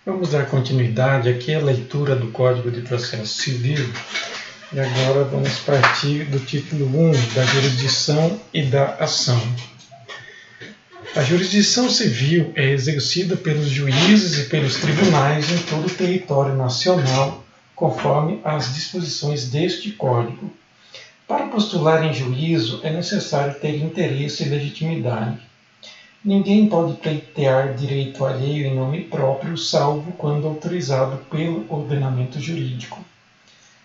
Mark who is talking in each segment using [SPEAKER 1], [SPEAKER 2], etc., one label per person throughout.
[SPEAKER 1] Vamos dar continuidade aqui à leitura do Código de Processo Civil e agora vamos partir do título 1, da jurisdição e da ação. A jurisdição civil é exercida pelos juízes e pelos tribunais em todo o território nacional, conforme as disposições deste Código. Para postular em juízo é necessário ter interesse e legitimidade. Ninguém pode pleitear direito alheio em nome próprio, salvo quando autorizado pelo ordenamento jurídico.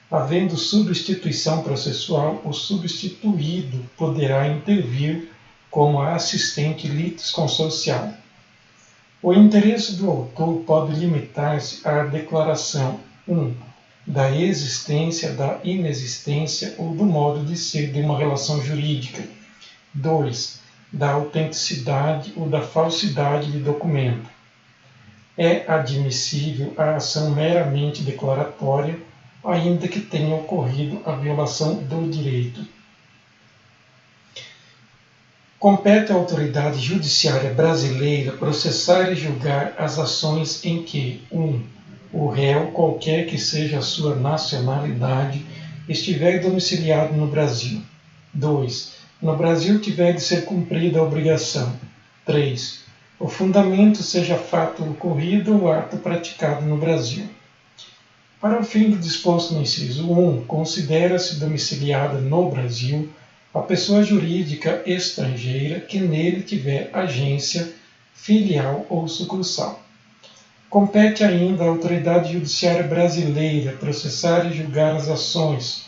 [SPEAKER 1] Havendo substituição processual, o substituído poderá intervir como assistente litisconsorcial. O interesse do autor pode limitar-se à declaração 1. Da existência, da inexistência ou do modo de ser de uma relação jurídica. 2. Da autenticidade ou da falsidade de documento. É admissível a ação meramente declaratória, ainda que tenha ocorrido a violação do direito. Compete à autoridade judiciária brasileira processar e julgar as ações em que 1. O réu, qualquer que seja a sua nacionalidade, estiver domiciliado no Brasil. 2. No Brasil tiver de ser cumprida a obrigação. 3. O fundamento seja fato ocorrido ou ato praticado no Brasil. Para o fim do disposto no inciso 1, considera-se domiciliada no Brasil a pessoa jurídica estrangeira que nele tiver agência, filial ou sucursal. Compete ainda à autoridade judiciária brasileira processar e julgar as ações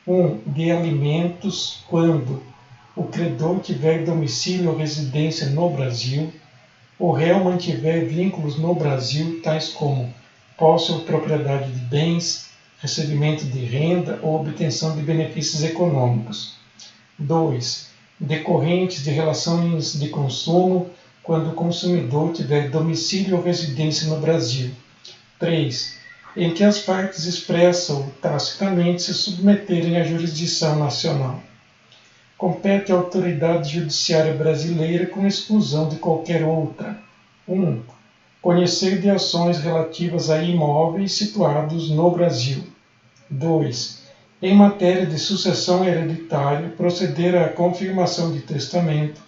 [SPEAKER 1] 1. De alimentos quando o credor tiver domicílio ou residência no Brasil, o réu mantiver vínculos no Brasil, tais como posse ou propriedade de bens, recebimento de renda ou obtenção de benefícios econômicos. 2. Decorrentes de relações de consumo quando o consumidor tiver domicílio ou residência no Brasil. 3. Em que as partes expressa ou tacitamente se submeterem à jurisdição nacional. Compete à autoridade judiciária brasileira com exclusão de qualquer outra. 1. Conhecer de ações relativas a imóveis situados no Brasil. 2. Em matéria de sucessão hereditária, proceder à confirmação de testamento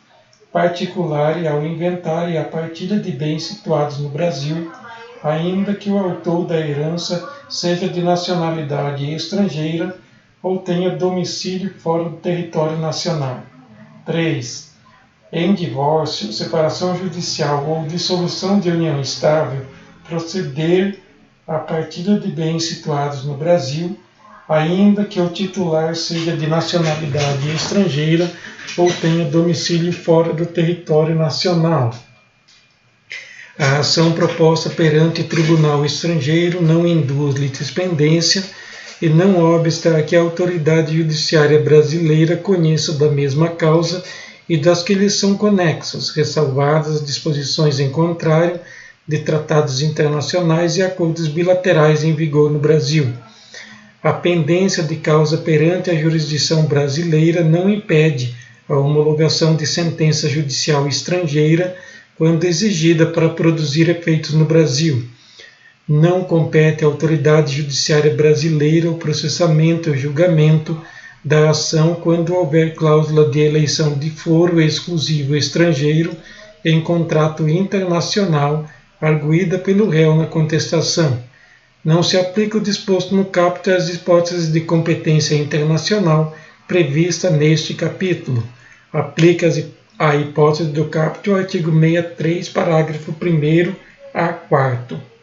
[SPEAKER 1] particular e ao inventário e à partilha de bens situados no Brasil, ainda que o autor da herança seja de nacionalidade estrangeira ou tenha domicílio fora do território nacional. 3. Em divórcio, separação judicial ou dissolução de união estável, proceder à partilha de bens situados no Brasil, ainda que o titular seja de nacionalidade estrangeira ou tenha domicílio fora do território nacional. A ação proposta perante tribunal estrangeiro não induz litispendência e não obsta que a autoridade judiciária brasileira conheça da mesma causa e das que lhes são conexas, ressalvadas as disposições em contrário de tratados internacionais e acordos bilaterais em vigor no Brasil. A pendência de causa perante a jurisdição brasileira não impede a homologação de sentença judicial estrangeira quando exigida para produzir efeitos no Brasil. Não compete à autoridade judiciária brasileira o processamento ou julgamento da ação quando houver cláusula de eleição de foro exclusivo estrangeiro em contrato internacional arguída pelo réu na contestação. Não se aplica o disposto no caput às hipóteses de competência internacional prevista neste capítulo. Aplica-se à hipótese do caput o artigo 63, parágrafo 1º a 4º.